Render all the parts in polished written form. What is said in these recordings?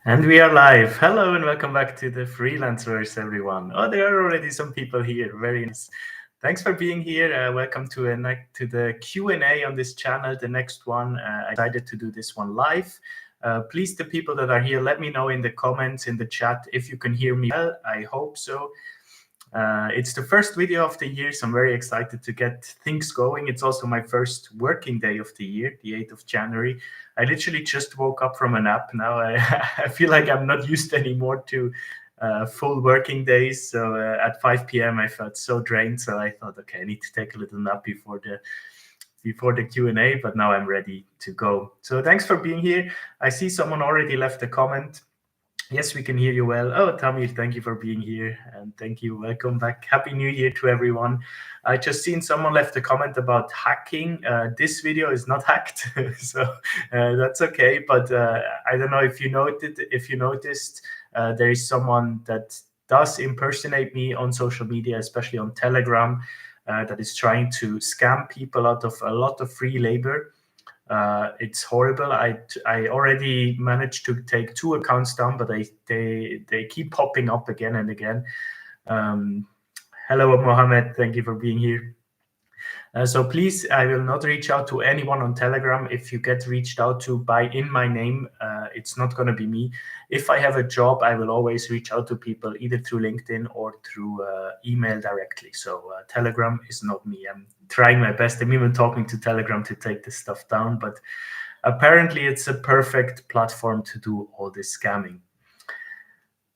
And we are live. Hello and welcome back to the Freelanceverse, everyone. Oh, there are already some people here. Very nice. Thanks for being here. Welcome to the Q&A on this channel. The next one, I decided to do this one live. Please, the people that are here, let me know in the comments, in the chat, if you can hear me well. I hope so. It's the first video of the year, so I'm very excited to get things going. It's also my first working day of the year, the 8th of January. I literally just woke up from a nap. Now I feel like I'm not used anymore to full working days. So at 5 p.m. I felt so drained. So I thought, okay, I need to take a little nap before the Q&A, but now I'm ready to go. So thanks for being here. I see someone already left a comment. Yes, we can hear you well. Oh, Tamir, thank you for being here. And thank you. Welcome back. Happy New Year to everyone. I just seen someone left a comment about hacking. This video is not hacked, so that's okay. But I don't know if you noticed, there is someone that does impersonate me on social media, especially on Telegram, that is trying to scam people out of a lot of free labor. It's horrible. I already managed to take 2 accounts down, but they keep popping up again and again. Hello, Mohammed. Thank you for being here. So please, I will not reach out to anyone on Telegram. If you get reached out to by in my name, it's not going to be me. If I have a job, I will always reach out to people either through LinkedIn or through email directly. So Telegram is not me. I'm trying my best. I'm even talking to Telegram to take this stuff down, but apparently it's a perfect platform to do all this scamming.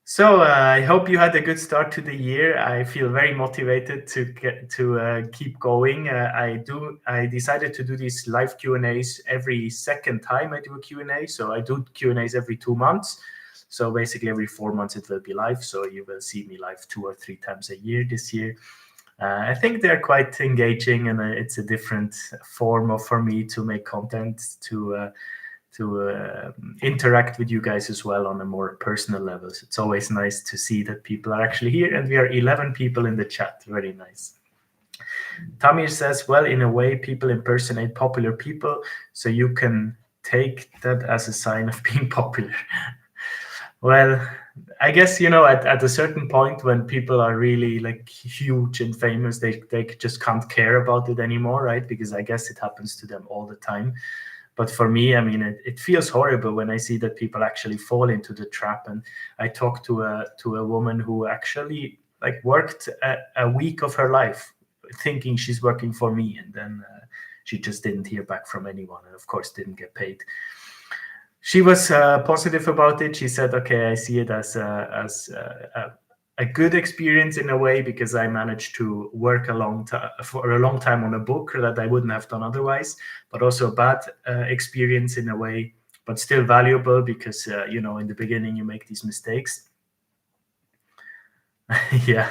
So I hope you had a good start to the year. I feel very motivated to keep going. I decided to do these live Q&As every second time I do a Q&A. So I do Q&As every 2 months. So basically every 4 months it will be live. So you will see me live 2 or 3 times a year this year. I think they're quite engaging, and it's a different form for me to make content, to interact with you guys as well on a more personal level. So it's always nice to see that people are actually here, and we are 11 people in the chat. Very nice. Tamir says, well, in a way, people impersonate popular people, so you can take that as a sign of being popular. Well, I guess, at a certain point when people are really like huge and famous, they just can't care about it anymore, right? Because I guess it happens to them all the time. But for me, I mean, it feels horrible when I see that people actually fall into the trap. And I talked to a woman who actually like worked a week of her life thinking she's working for me, and then she just didn't hear back from anyone, and of course didn't get paid. She was positive about it. She said, "Okay, I see it as a good experience in a way, because I managed to work for a long time on a book that I wouldn't have done otherwise, but also a bad experience in a way, but still valuable because, in the beginning you make these mistakes." Yeah.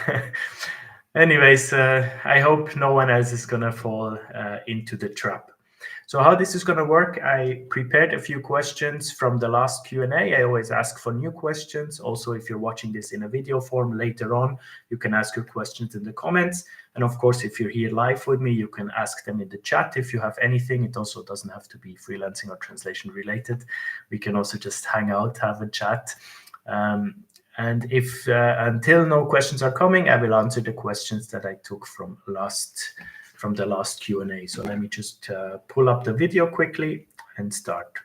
Anyways, I hope no one else is going to fall into the trap. So how this is going to work, I prepared a few questions from the last Q&A. I always ask for new questions. Also, if you're watching this in a video form later on, you can ask your questions in the comments. And of course, if you're here live with me, you can ask them in the chat if you have anything. It also doesn't have to be freelancing or translation related. We can also just hang out, have a chat. And if until no questions are coming, I will answer the questions that I took from the last Q&A. So let me just pull up the video quickly and start.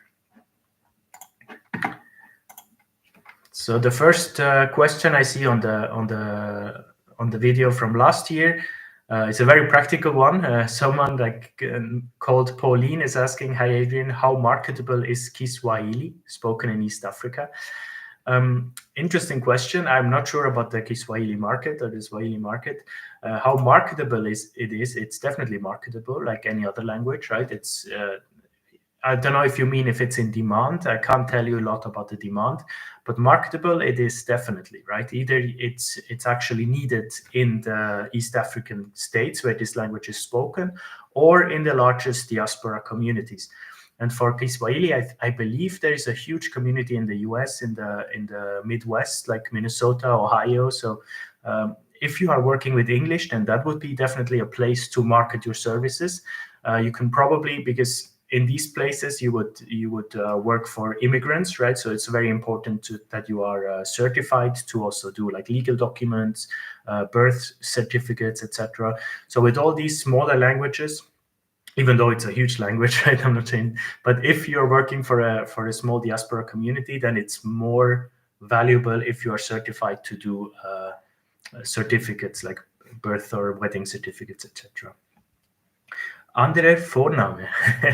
So the first question I see on the video from last year is a very practical one. Someone called Pauline is asking, "Hi Adrian, how marketable is Kiswahili spoken in East Africa?" Interesting question. I'm not sure about the Kiswahili market or the Swahili market. How marketable it is. It's definitely marketable, like any other language, right? It's I don't know if you mean if it's in demand. I can't tell you a lot about the demand, but marketable it is definitely, right? Either it's actually needed in the East African states where this language is spoken, or in the largest diaspora communities. And for Kiswahili, I believe there is a huge community in the US, in the Midwest, like Minnesota, Ohio. So if you are working with English, then that would be definitely a place to market your services. You can probably, because in these places, you would work for immigrants, right? So it's very important that you are certified to also do like legal documents, birth certificates, etc. So with all these smaller languages, even though it's a huge language, right? I'm not saying, but if you're working for a small diaspora community, then it's more valuable if you are certified to do certificates like birth or wedding certificates, etc. Andre Forname,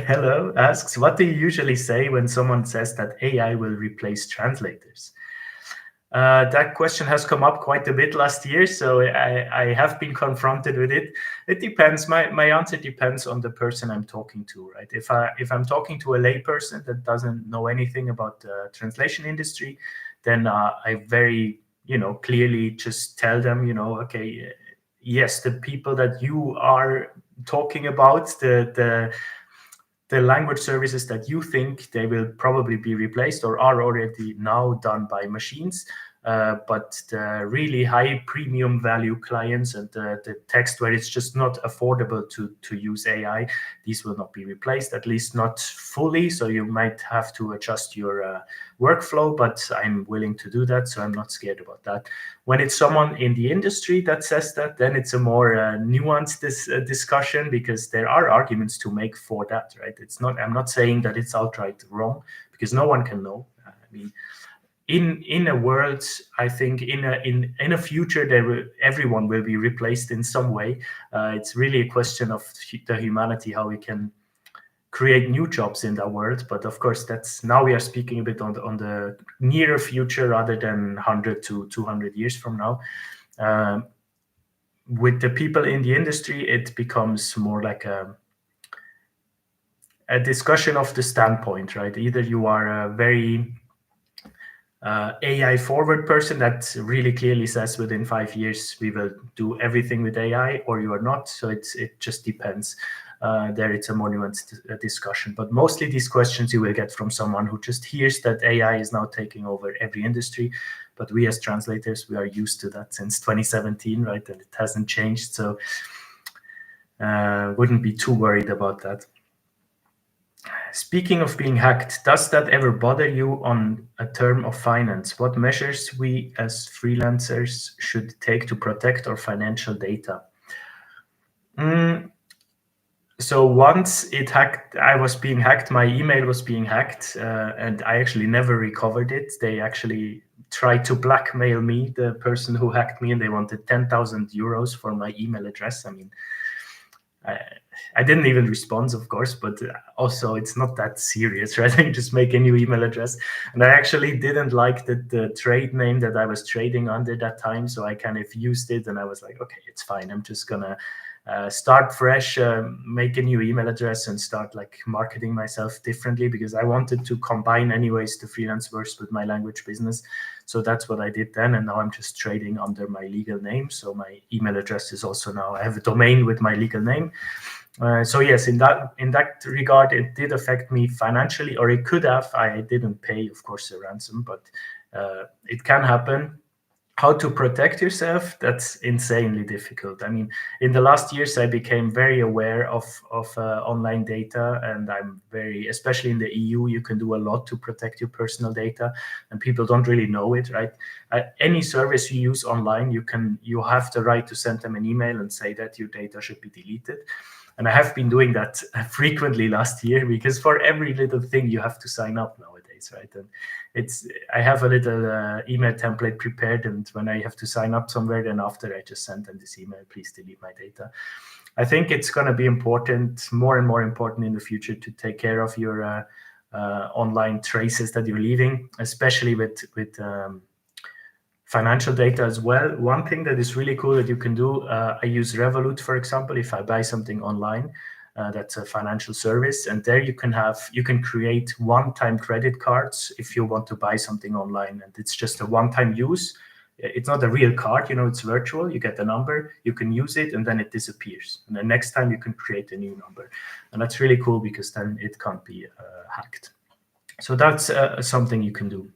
hello, asks, what do you usually say when someone says that AI will replace translators? That question has come up quite a bit last year, so I have been confronted with it. It depends. My answer depends on the person I'm talking to, right? If I'm talking to a layperson that doesn't know anything about the translation industry, then I very clearly just tell them, okay, yes, the people that you are talking about, the language services that you think they will probably be replaced or are already now done by machines. But the really high premium value clients and the text where it's just not affordable to use AI, these will not be replaced, at least not fully. So you might have to adjust your workflow, but I'm willing to do that. So I'm not scared about that. When it's someone in the industry that says that, then it's a more nuanced discussion, because there are arguments to make for that, right? I'm not saying that it's outright wrong, because no one can know. I mean, in a world, I think in a future, everyone will be replaced in some way. It's really a question of the humanity, how we can create new jobs in that world. But of course, now we are speaking a bit on the nearer future rather than 100 to 200 years from now. With the people in the industry, it becomes more like a discussion of the standpoint, right? Either you are a very AI forward person that really clearly says within 5 years we will do everything with AI, or you are not. So it just depends. There it's a more nuanced discussion, but mostly these questions you will get from someone who just hears that AI is now taking over every industry. But we as translators, we are used to that since 2017, right? And it hasn't changed. So wouldn't be too worried about that. Speaking of being hacked, does that ever bother you on a term of finance? What measures we as freelancers should take to protect our financial data? So once I was being hacked, my email was being hacked, and I actually never recovered it. They actually tried to blackmail me, the person who hacked me, and they wanted 10,000 euros for my email address. I mean, I didn't even respond, of course, but also it's not that serious, right? You just make a new email address. And I actually didn't like the trade name that I was trading under that time. So I kind of used it, and I was like, okay, it's fine. I'm just going to start fresh, make a new email address, and start like marketing myself differently, because I wanted to combine anyways the Freelanceverse with my language business. So that's what I did then. And now I'm just trading under my legal name. So my email address is also now, I have a domain with my legal name. So yes, in that regard, it did affect me financially, or it could have. I didn't pay, of course, a ransom, but it can happen. How to protect yourself? That's insanely difficult. I mean, in the last years, I became very aware of online data, and I'm especially in the EU, you can do a lot to protect your personal data, and people don't really know it, right? Any service you use online, you have the right to send them an email and say that your data should be deleted. And I have been doing that frequently last year, because for every little thing you have to sign up nowadays, right? And I have a little email template prepared, and when I have to sign up somewhere, then after I just send them this email, please delete my data. I think it's going to be important, more and more important in the future, to take care of your online traces that you're leaving, especially with financial data as well. One thing that is really cool that you can do, I use Revolut, for example. If I buy something online, that's a financial service, and there you can create one-time credit cards if you want to buy something online, and it's just a one-time use. It's not a real card, it's virtual. You get the number, you can use it, and then it disappears. And the next time you can create a new number, and that's really cool, because then it can't be hacked. So that's something you can do.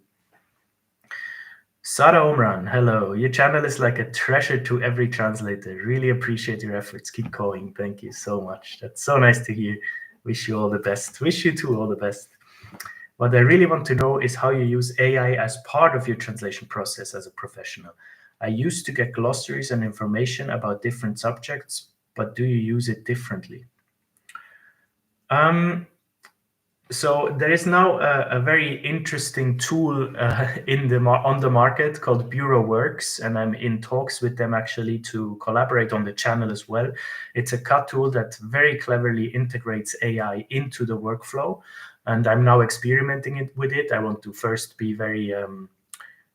Sara Omran, hello. Your channel is like a treasure to every translator. Really appreciate your efforts. Keep going. Thank you so much. That's so nice to hear. Wish you all the best. Wish you too all the best. What I really want to know is how you use AI as part of your translation process as a professional. I used to get glossaries and information about different subjects, but do you use it differently? So there is now a very interesting tool on the market called Bureau Works, and I'm in talks with them actually to collaborate on the channel as well. It's a cut tool that very cleverly integrates AI into the workflow, and I'm now experimenting with it. I want to first be very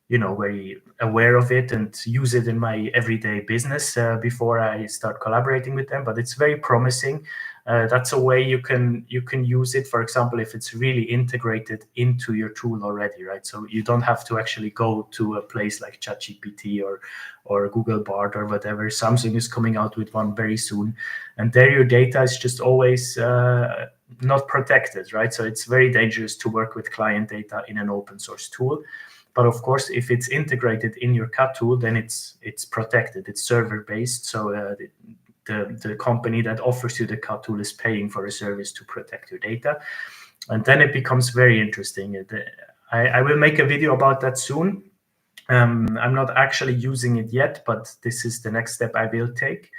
very aware of it and use it in my everyday business before I start collaborating with them. But it's very promising. That's a way you can use it, for example, if it's really integrated into your tool already, right? So you don't have to actually go to a place like ChatGPT or Google Bard or whatever. Samsung is coming out with one very soon, and there your data is just always not protected, right? So it's very dangerous to work with client data in an open source tool. But of course, if it's integrated in your cut tool, then it's protected. It's server based, so the company that offers you the cut tool is paying for a service to protect your data, and then it becomes very interesting. I will make a video about that soon. I'm not actually using it yet, but this is the next step I will take.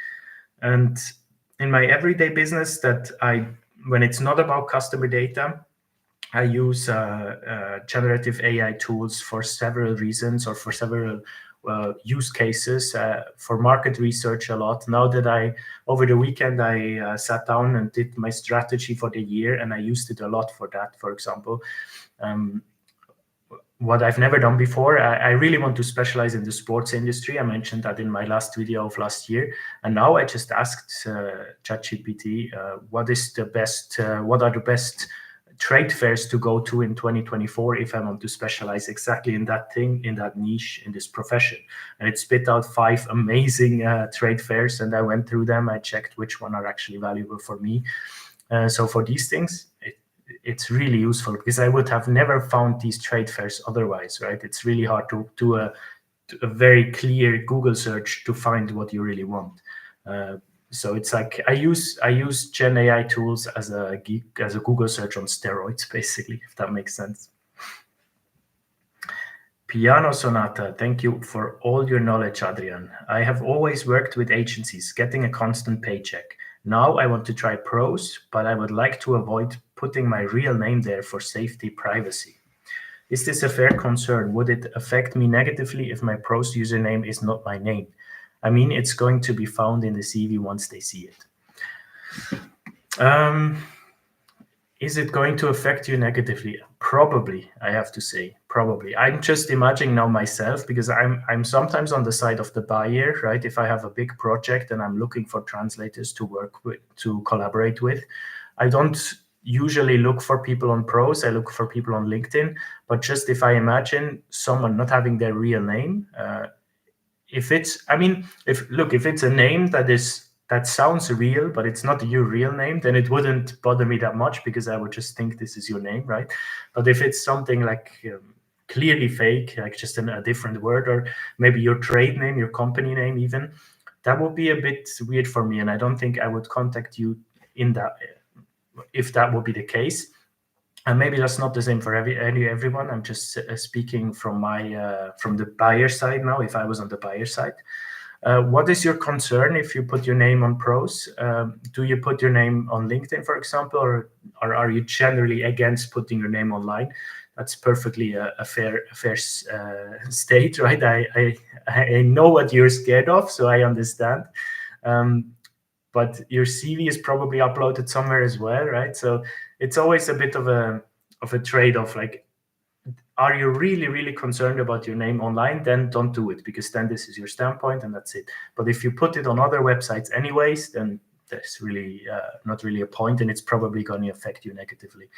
And in my everyday business, when it's not about customer data, I use generative AI tools for several reasons or for several use cases. For market research a lot. Now that over the weekend, I sat down and did my strategy for the year, and I used it a lot for that, for example. What I've never done before, I really want to specialize in the sports industry. I mentioned that in my last video of last year. And now I just asked ChatGPT, what are the best trade fairs to go to in 2024 if I want to specialize exactly in that thing, in that niche, in this profession. And it spit out 5 amazing trade fairs, and I went through them. I checked which one are actually valuable for me. So for these things, it's really useful, because I would have never found these trade fairs otherwise, right? It's really hard to do a very clear Google search to find what you really want. So it's like I use Gen AI tools as a Google search on steroids, basically, if that makes sense. Piano Sonata, thank you for all your knowledge, Adrian. I have always worked with agencies, getting a constant paycheck. Now I want to try pros, but I would like to avoid putting my real name there for safety, privacy. Is this a fair concern? Would it affect me negatively if my pros username is not my name? I mean, it's going to be found in the CV once they see it. Is it going to affect you negatively? Probably, I have to say, probably. I'm just imagining now myself, because I'm sometimes on the side of the buyer, right? If I have a big project and I'm looking for translators to work with, to collaborate with, I don't usually look for people on pros. I look for people on LinkedIn. But just if I imagine someone not having their real name, if it's a name that sounds real, but it's not your real name, then it wouldn't bother me that much, because I would just think this is your name, right? But if it's something like clearly fake, like just a different word, or maybe your trade name, your company name even, that would be a bit weird for me. And I don't think I would contact you in that, if that would be the case. And maybe that's not the same for everyone. I'm just speaking from the buyer side now, if I was on the buyer side. What is your concern if you put your name on pros? Do you put your name on LinkedIn, for example, or are you generally against putting your name online? That's perfectly a fair state, right? I know what you're scared of, so I understand. But your CV is probably uploaded somewhere as well, right? So it's always a bit of a trade-off. Like, are you really, really concerned about your name online? Then don't do it, because then this is your standpoint and that's it. But if you put it on other websites anyways, then there's really not really a point, and it's probably going to affect you negatively.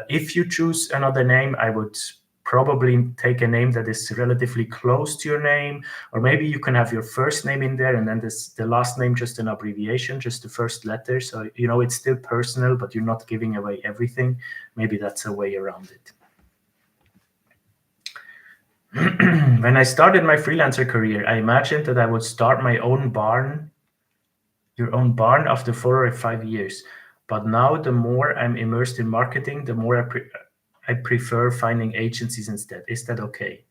If you choose another name, I would probably take a name that is relatively close to your name, or maybe you can have your first name in there and then the last name just an abbreviation, just the first letter. So, it's still personal, but you're not giving away everything. Maybe that's a way around it. When I started my freelancer career, I imagined that I would start my own barn, your own barn, after 4 or 5 years. But now the more I'm immersed in marketing, the more I prefer finding agencies instead. Is that okay?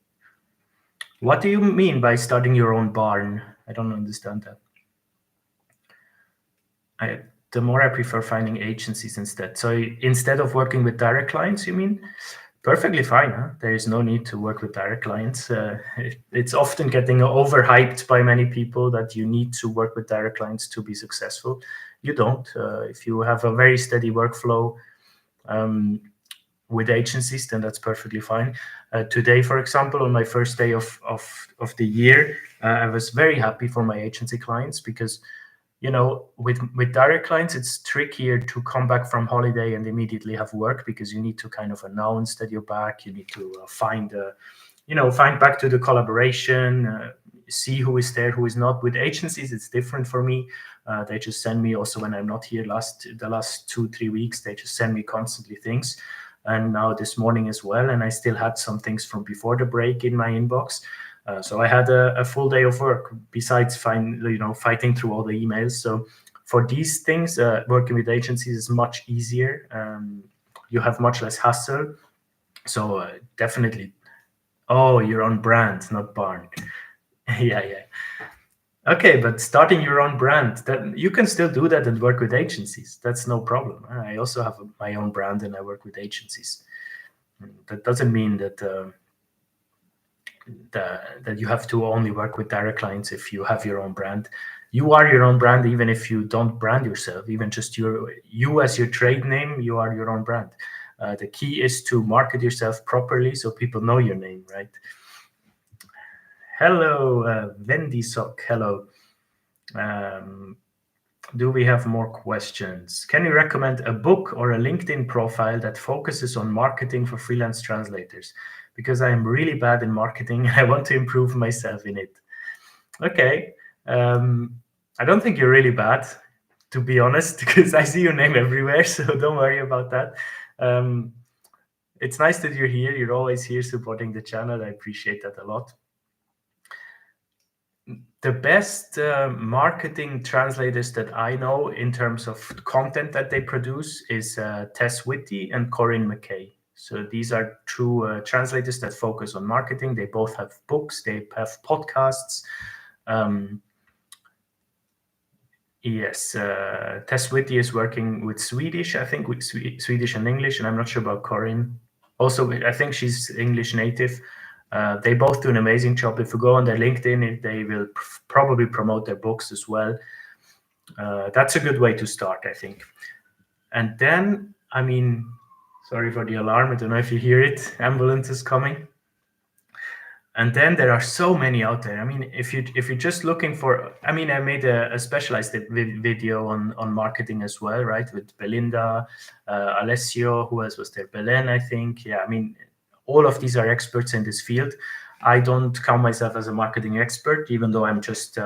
What do you mean by starting your own barn? I don't understand that. The more I prefer finding agencies instead. So instead of working with direct clients, you mean? Perfectly fine. Huh? There is no need to work with direct clients. It's often getting overhyped by many people that you need to work with direct clients to be successful. You don't. If you have a very steady workflow with agencies, then that's perfectly fine. Today, for example, on my first day of the year, I was very happy for my agency clients because, you know, with direct clients, it's trickier to come back from holiday and immediately have work because you need to kind of announce that you're back. You need to find back to the collaboration, see who is there, who is not. With agencies, it's different for me. They just send me also when I'm not here. The last 2-3 weeks, they just send me constantly things. And now this morning as well. And I still had some things from before the break in my inbox. So I had a full day of work besides fighting through all the emails. So for these things, working with agencies is much easier. You have much less hassle. So definitely. Oh, your own brand, not barn. Yeah. Okay, but starting your own brand, that you can still do that and work with agencies. That's no problem. I also have my own brand and I work with agencies. That doesn't mean that you have to only work with direct clients if you have your own brand. You are your own brand even if you don't brand yourself. Even just you as your trade name, you are your own brand. The key is to market yourself properly so people know your name, right? Hello, Wendy Sock. Hello. Do we have more questions? Can you recommend a book or a LinkedIn profile that focuses on marketing for freelance translators? Because I am really bad in marketing and I want to improve myself in it. Okay. I don't think you're really bad, to be honest, because I see your name everywhere, so don't worry about that. It's nice that you're here. You're always here supporting the channel. I appreciate that a lot. The best marketing translators that I know in terms of content that they produce is Tess Whitty and Corinne McKay. So these are true translators that focus on marketing. They both have books, they have podcasts. Yes, Tess Whitty is working with Swedish, I think, with Swedish and English, and I'm not sure about Corinne. Also, I think she's English native. They both do an amazing job. If you go on their LinkedIn, they will probably promote their books as well. That's a good way to start, I think. And then, I mean, sorry for the alarm. I don't know if you hear it. Ambulance is coming. And then there are so many out there. I mean, if you're just looking for, I mean, I made a specialized video on marketing as well, right? With Belinda, Alessio, who else was there? Belen, I think. Yeah, I mean, all of these are experts in this field. I don't count myself as a marketing expert, even though I'm just,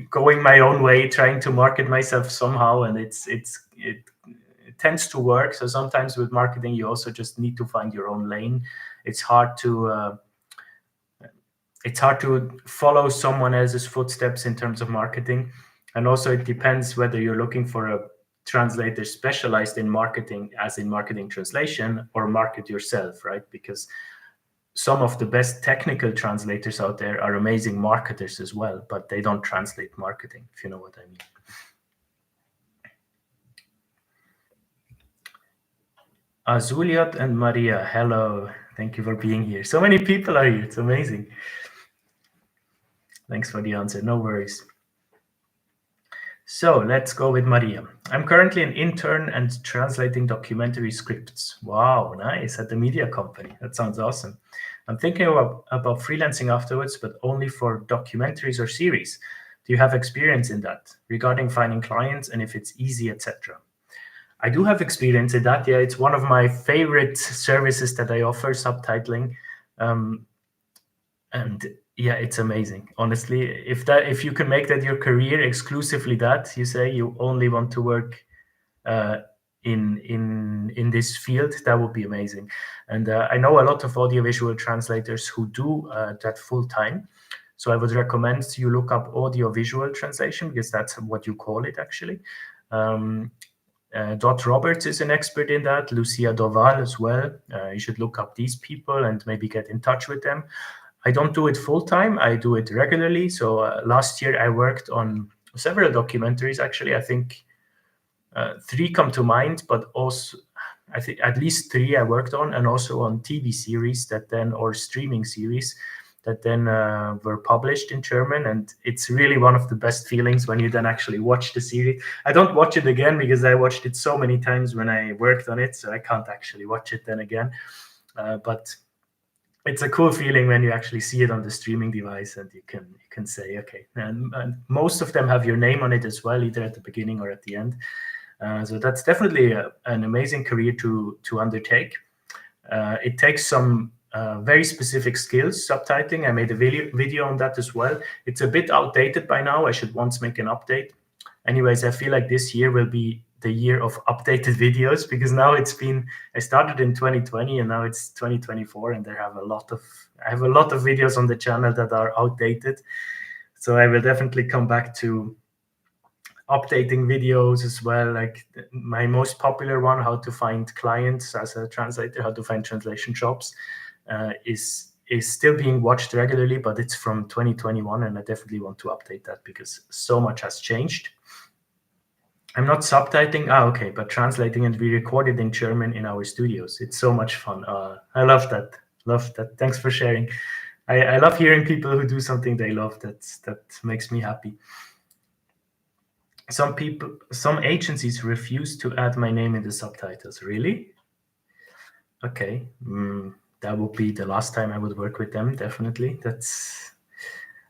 going my own way, trying to market myself somehow, and it tends to work. So sometimes with marketing, you also just need to find your own lane. It's hard to follow someone else's footsteps in terms of marketing, and also it depends whether you're looking for a translator specialized in marketing, as in marketing translation, or market yourself, right? Because some of the best technical translators out there are amazing marketers as well, but they don't translate marketing, if you know what I mean. Azuliot and Maria, hello. Thank you for being here. So many people are here. It's amazing. Thanks for the answer. No worries. So let's go with Maria. I'm currently an intern and translating documentary scripts. Wow, nice. At the media company. That sounds awesome. I'm thinking about freelancing afterwards, but only for documentaries or series. Do you have experience in that regarding finding clients and if it's easy, etc.? I do have experience in that. Yeah, it's one of my favorite services that I offer, subtitling. And yeah, it's amazing. Honestly, if you can make that your career, exclusively that, you say you only want to work in this field, that would be amazing. And I know a lot of audiovisual translators who do that full time. So I would recommend you look up audio-visual translation, because that's what you call it actually. Dot Roberts is an expert in that, Lucia Doval as well. You should look up these people and maybe get in touch with them. I don't do it full-time, I do it regularly. So last year I worked on several documentaries actually. I think 3 come to mind, but also I think at least 3 I worked on, and also on TV series that then, or streaming series that then were published in German. And it's really one of the best feelings when you then actually watch the series. I don't watch it again because I watched it so many times when I worked on it, so I can't actually watch it then again. But it's a cool feeling when you actually see it on the streaming device, and you can say, okay. And most of them have your name on it as well, either at the beginning or at the end. So that's definitely an amazing career to undertake. It takes some very specific skills, subtitling. I made a video on that as well. It's a bit outdated by now. I should once make an update. Anyways, I feel like this year will be the year of updated videos, because now I started in 2020 and now it's 2024, and I have a lot of videos on the channel that are outdated. So I will definitely come back to updating videos as well. Like my most popular one, how to find clients as a translator, how to find translation jobs, is still being watched regularly, but it's from 2021, and I definitely want to update that because so much has changed. I'm not subtitling, okay, but translating, and we record it in German in our studios. It's so much fun. I love that. Thanks for sharing. I love hearing people who do something they love. That makes me happy. Some agencies refuse to add my name in the subtitles. Really? Okay. That would be the last time I would work with them, definitely.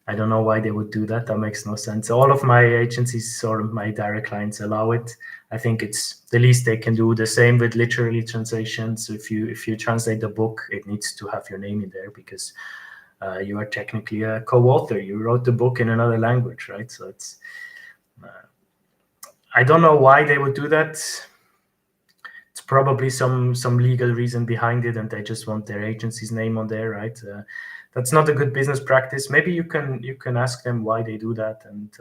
I don't know why they would do that. That makes no sense. All of my agencies or my direct clients allow it. I think it's the least they can do. The same with literary translations. If you translate a book, it needs to have your name in there, because you are technically a co-author. You wrote the book in another language, right? So it's I don't know why they would do that. It's probably some legal reason behind it, and they just want their agency's name on there, right? That's not a good business practice. Maybe you can ask them why they do that, and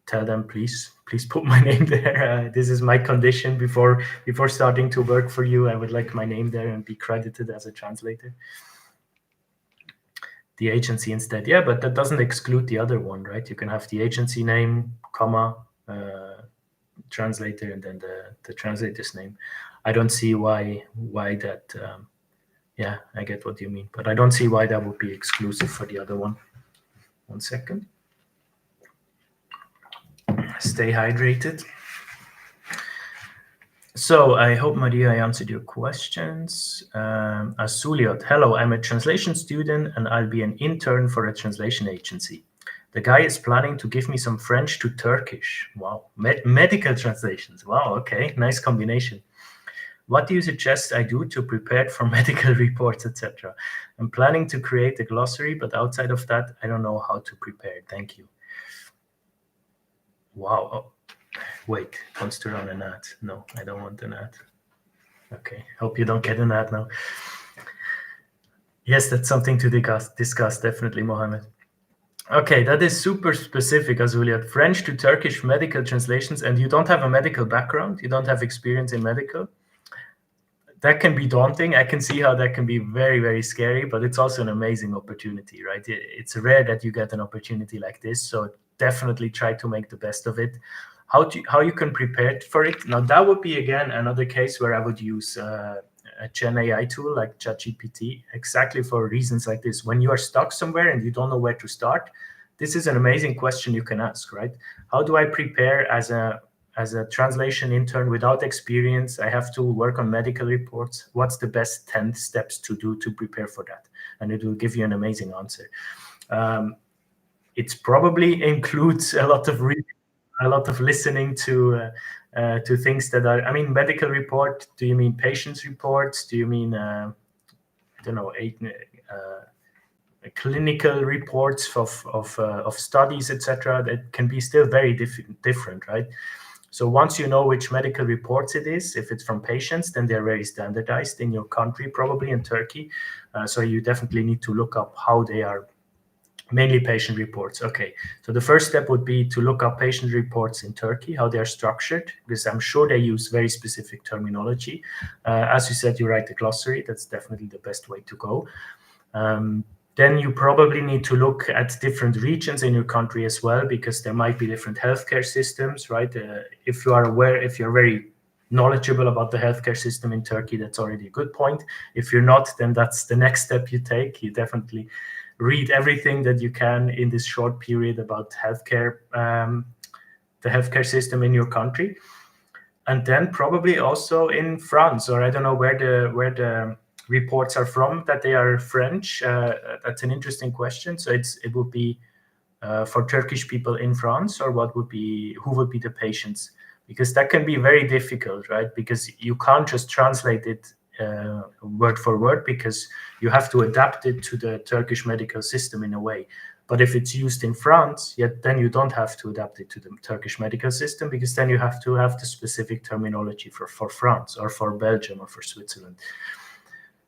tell them, please put my name there. This is my condition before starting to work for you. I would like my name there and be credited as a translator. The agency instead, yeah, but that doesn't exclude the other one, right? You can have the agency name, comma, translator, and then the translator's name. I don't see why that. Yeah, I get what you mean, but I don't see why that would be exclusive for the other one. 1 second. Stay hydrated. So I hope, Maria, I answered your questions. Asuliot, hello, I'm a translation student and I'll be an intern for a translation agency. The guy is planning to give me some French to Turkish. Wow, medical translations. Wow, okay, nice combination. What do you suggest I do to prepare for medical reports, etc.? I'm planning to create a glossary, but outside of that, I don't know how to prepare. Thank you. Wow. Oh, wait, wants to run an ad. No, I don't want an ad. Okay, hope you don't get an ad now. Yes, that's something to discuss definitely, Mohammed. Okay, that is super specific, Azuliat. French to Turkish medical translations, and you don't have a medical background? You don't have experience in medical? That can be daunting. I can see how that can be very, very scary, but it's also an amazing opportunity, right? It's rare that you get an opportunity like this, so definitely try to make the best of it. How you can prepare for it? Now, that would be, again, another case where I would use a Gen AI tool like ChatGPT, exactly for reasons like this. When you are stuck somewhere and you don't know where to start, this is an amazing question you can ask, right? How do I prepare as a translation intern without experience? I have to work on medical reports. What's the best 10 steps to do to prepare for that? And it will give you an amazing answer. It probably includes a lot of reading, a lot of listening to things that are, I mean, medical report. Do you mean patients reports? Do you mean, I don't know, clinical reports of studies, etc.? That can be still very different, right? So once you know which medical reports it is, if it's from patients, then they're very standardized in your country, probably in Turkey. So you definitely need to look up how they are Mainly patient reports. Okay, so the first step would be to look up patient reports in Turkey, how they are structured, because I'm sure they use very specific terminology. As you said, you write the glossary. That's definitely the best way to go. Then you probably need to look at different regions in your country as well, because there might be different healthcare systems, right? If you are aware, if you're very knowledgeable about the healthcare system in Turkey, that's already a good point. If you're not, then that's the next step you take. You definitely read everything that you can in this short period about healthcare, the healthcare system in your country. And then probably also in France, or I don't know where the reports are from, that they are French. That's an interesting question. So it would be for Turkish people in France, or who would be the patients? Because that can be very difficult, right? Because you can't just translate it word for word, because you have to adapt it to the Turkish medical system in a way. But if it's used in France, then you don't have to adapt it to the Turkish medical system, because then you have to have the specific terminology for France or for Belgium or for Switzerland.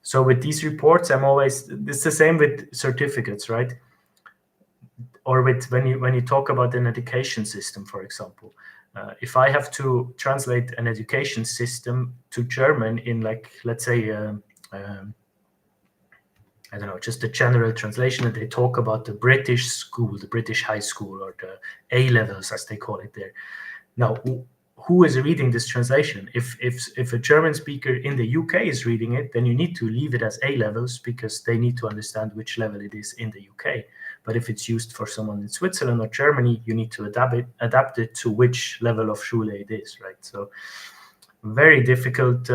So with these reports, it's the same with certificates, right? Or with when you talk about an education system, for example. If I have to translate an education system to German in, like, let's say, I don't know, just a general translation, that they talk about the British school, the British high school, or the A levels, as they call it there. Now, who is reading this translation? If a German speaker in the UK is reading it, then you need to leave it as A levels, because they need to understand which level it is in the UK. But if it's used for someone in Switzerland or Germany, you need to adapt it to which level of Schule it is, right? So very difficult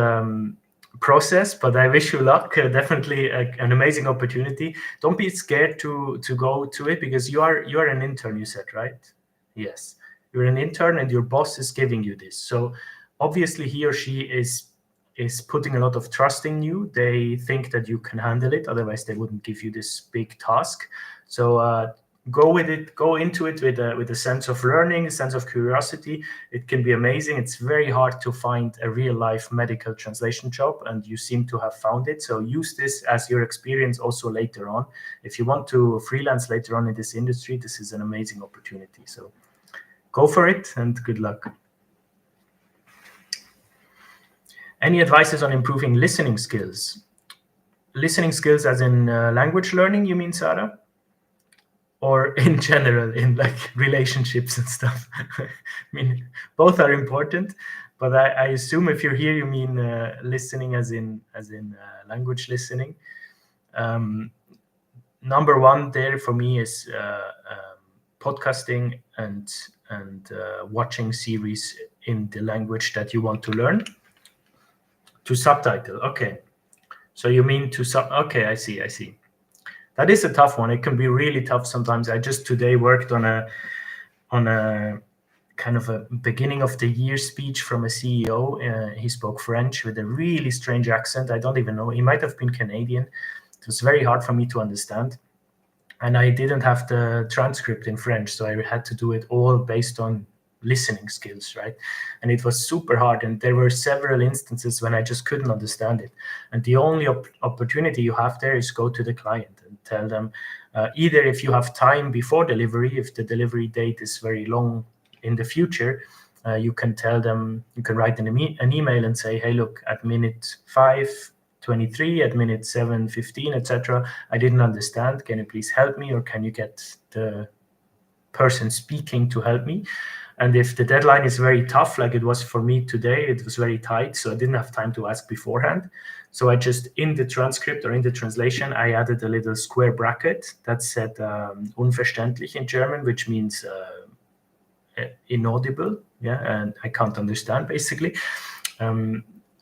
process, but I wish you luck. Definitely an amazing opportunity. Don't be scared to go to it, because you are an intern, you said, right? Yes, you're an intern and your boss is giving you this. So obviously he or she is putting a lot of trust in you. They think that you can handle it, otherwise they wouldn't give you this big task. So go with it, go into it with a sense of learning, a sense of curiosity. It can be amazing. It's very hard to find a real life medical translation job, and you seem to have found it. So use this as your experience also later on. If you want to freelance later on in this industry, this is an amazing opportunity. So go for it and good luck. Any advices on improving listening skills? Listening skills as in language learning, you mean, Sarah? Or in general, in like relationships and stuff? I mean, both are important, but I assume if you're here, you mean listening as in language listening. Number one there for me is podcasting and watching series in the language that you want to learn. To subtitle, okay. So you mean okay, I see. That is a tough one. It can be really tough sometimes. I just today worked on a kind of a beginning of the year speech from a CEO. He spoke French with a really strange accent. I don't even know. He might have been Canadian. It was very hard for me to understand. And I didn't have the transcript in French, so I had to do it all based on listening skills, right? And it was super hard, and there were several instances when I just couldn't understand it. And the only opportunity you have there is go to the client and tell them, either if you have time before delivery, if the delivery date is very long in the future, you can tell them, you can write an email and say, hey, look, at minute 5:23, at minute 7:15, etc., I didn't understand. Can you please help me, or can you get the person speaking to help me? And if the deadline is very tough, like it was for me today, it was very tight, so I didn't have time to ask beforehand. So I just, in the transcript or in the translation, I added a little square bracket that said unverständlich in German, which means inaudible, yeah, and I can't understand, basically.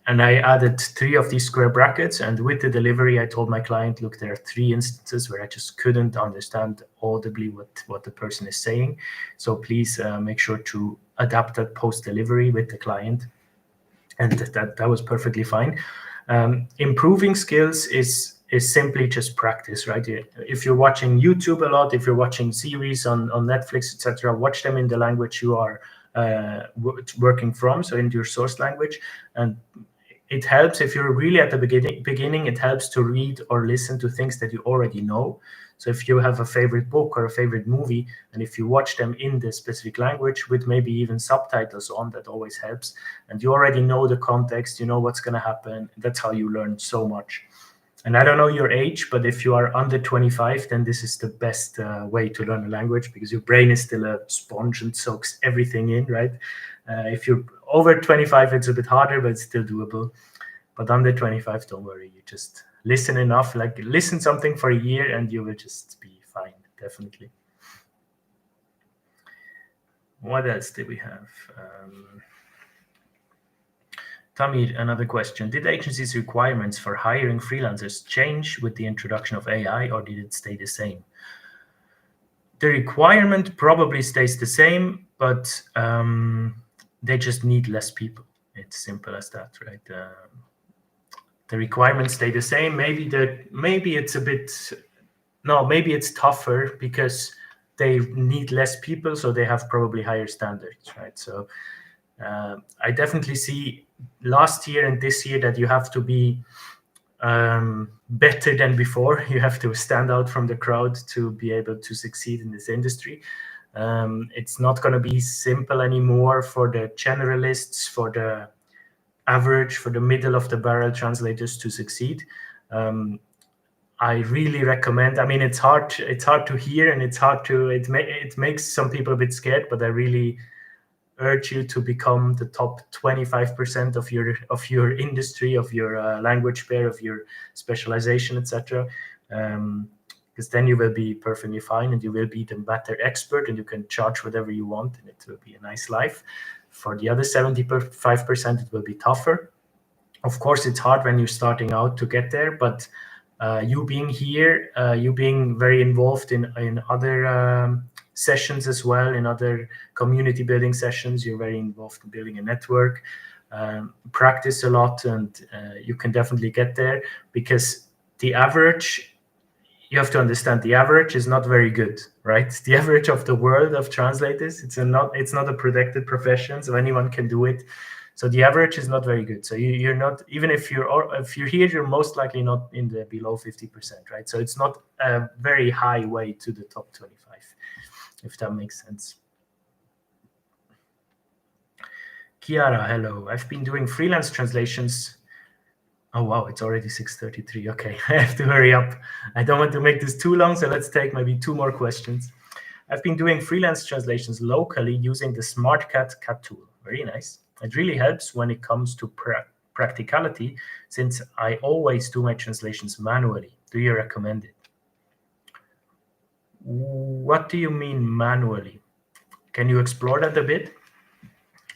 And I added 3 of these square brackets, and with the delivery, I told my client, look, there are 3 instances where I just couldn't understand audibly what the person is saying. So please make sure to adapt that post-delivery with the client. And that was perfectly fine. Improving skills is simply just practice, right? If you're watching YouTube a lot, if you're watching series on Netflix, etc., watch them in the language you are working from, so in your source language, and it helps if you're really at the beginning, it helps to read or listen to things that you already know. So if you have a favorite book or a favorite movie, and if you watch them in the specific language with maybe even subtitles on, that always helps. And you already know the context, you know what's going to happen. That's how you learn so much. And I don't know your age, but if you are under 25, then this is the best way to learn a language, because your brain is still a sponge and soaks everything in, right? If you're over 25, it's a bit harder, but it's still doable. But under 25, don't worry. You just listen enough, like listen something for a year, and you will just be fine, definitely. What else did we have? Tamir, another question. Did agencies' requirements for hiring freelancers change with the introduction of AI, or did it stay the same? The requirement probably stays the same, but they just need less people. It's simple as that, right? The requirements stay the same. Maybe it's tougher because they need less people, so they have probably higher standards, right? So I definitely see last year and this year that you have to be better than before. You have to stand out from the crowd to be able to succeed in this industry. It's not going to be simple anymore for the generalists, for the average, for the middle of the barrel translators to succeed. I really recommend. I mean, it's hard to hear, and it makes some people a bit scared, but I really urge you to become the top 25% of your industry, of your language pair, of your specialization, etc. Because then you will be perfectly fine, and you will be the better expert, and you can charge whatever you want, and it will be a nice life. For the other 75%, it will be tougher. Of course, it's hard when you're starting out to get there, but you being here, you being very involved in other sessions as well, in other community building sessions, you're very involved in building a network, practice a lot, and you can definitely get there, because the average, you have to understand, the average is not very good, right? The average of the world of translators, it's not a protected profession, so anyone can do it. So the average is not very good. So you're not, even if you're here, you're most likely not in the below 50%, right? So it's not a very high way to the top 25, if that makes sense. Kiara, hello. I've been doing freelance translations. Oh, wow, it's already 6:33. Okay, I have to hurry up. I don't want to make this too long, so let's take maybe 2 more questions. I've been doing freelance translations locally using the SmartCat cat tool. Very nice. It really helps when it comes to practicality, since I always do my translations manually. Do you recommend it? What do you mean manually? Can you explore that a bit?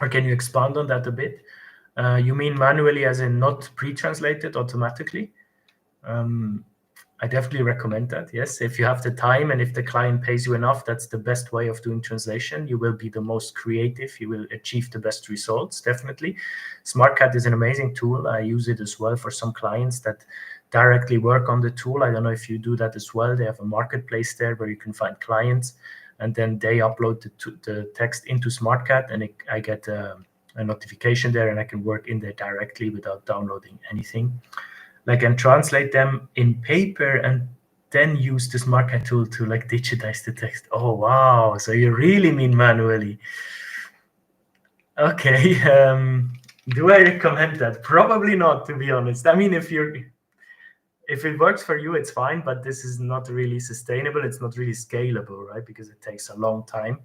Or can you expand on that a bit? You mean manually as in not pre-translated automatically? I definitely recommend that, yes. If you have the time and if the client pays you enough, that's the best way of doing translation. You will be the most creative. You will achieve the best results, definitely. SmartCat is an amazing tool. I use it as well for some clients that directly work on the tool. I don't know if you do that as well. They have a marketplace there where you can find clients, and then they upload the text into SmartCat, and I get a notification there, and I can work in there directly without downloading anything. Like, and translate them in paper and then use the SmartCat tool to like digitize the text. Oh, wow. So you really mean manually. Okay. Do I recommend that? Probably not, to be honest. I mean, if it works for you, it's fine, but this is not really sustainable. It's not really scalable, right? Because it takes a long time.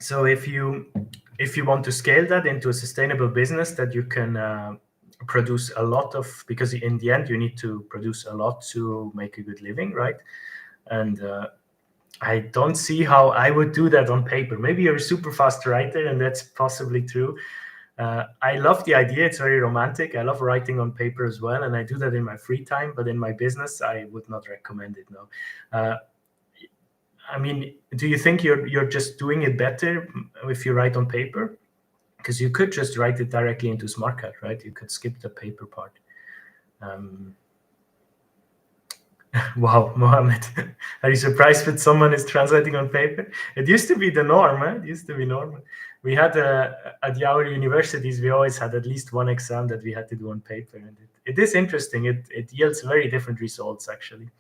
So if you want to scale that into a sustainable business that you can produce a lot of, because in the end you need to produce a lot to make a good living, right? And I don't see how I would do that on paper. Maybe you're a super fast writer, and that's possibly true. I love the idea. It's very romantic. I love writing on paper as well, and I do that in my free time, but in my business, I would not recommend it, no. I mean, do you think you're just doing it better if you write on paper? Because you could just write it directly into SmartCat, right? You could skip the paper part. Wow, Mohammed, are you surprised that someone is translating on paper? It used to be the norm, eh? It used to be normal. We had at our universities, we always had at least one exam that we had to do on paper, and it is interesting. It yields very different results actually.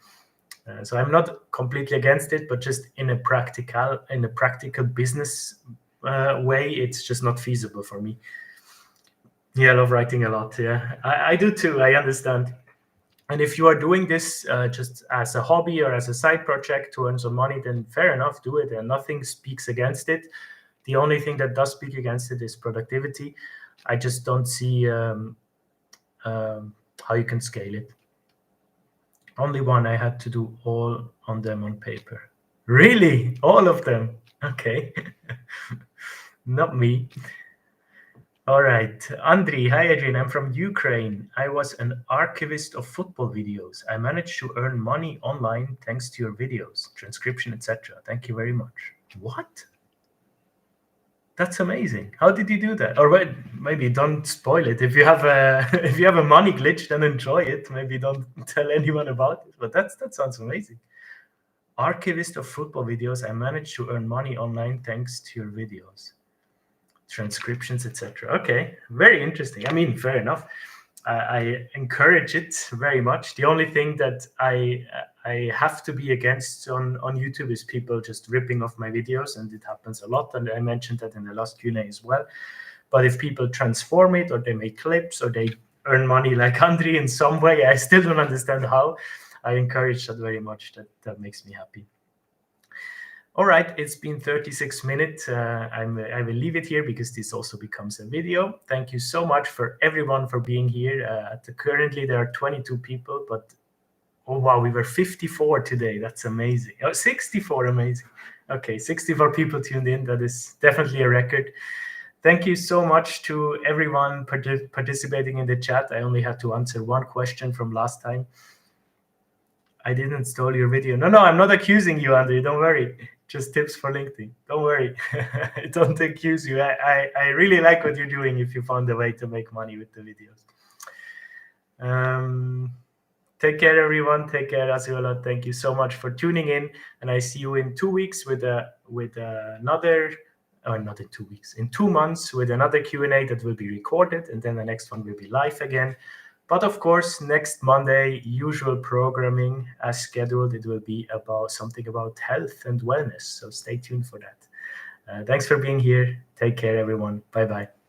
So I'm not completely against it, but just in a practical business way, it's just not feasible for me. Yeah, I love writing a lot. Yeah, I do too. I understand. And if you are doing this just as a hobby or as a side project to earn some money, then fair enough, do it. And nothing speaks against it. The only thing that does speak against it is productivity. I just don't see how you can scale it. Only one. I had to do all on them on paper. Really? All of them? Okay. Not me. All right. Andri, hi Adrian. I'm from Ukraine. I was an archivist of football videos. I managed to earn money online thanks to your videos, transcription, etc. Thank you very much. What? That's amazing. How did you do that? Or wait, maybe don't spoil it. If you have a if you have a money glitch, then enjoy it. Maybe don't tell anyone about it. But that sounds amazing. Archivist of football videos. I managed to earn money online thanks to your videos, transcriptions, etc. Okay, very interesting. I mean, fair enough. I encourage it very much. The only thing that I have to be against on YouTube is people just ripping off my videos, and it happens a lot. And I mentioned that in the last Q&A as well. But if people transform it, or they make clips, or they earn money like Andri in some way, I still don't understand how. I encourage that very much. That makes me happy. All right, it's been 36 minutes. I will leave it here because this also becomes a video. Thank you so much for everyone for being here. Currently, there are 22 people, but oh wow, we were 54 today. That's amazing. Oh, 64, amazing. Okay, 64 people tuned in. That is definitely a record. Thank you so much to everyone participating in the chat. I only had to answer one question from last time. I didn't steal your video. No, I'm not accusing you, Andrew. Don't worry. Just tips for LinkedIn. Don't worry. I don't accuse you. I really like what you're doing if you found a way to make money with the videos. Take care, everyone. Take care, Aziola. Thank you so much for tuning in. And I see you in 2 weeks with another, or not in 2 weeks, in 2 months with another Q&A that will be recorded. And then the next one will be live again. But of course, next Monday, usual programming as scheduled. It will be about something about health and wellness. So stay tuned for that. Thanks for being here. Take care, everyone. Bye-bye.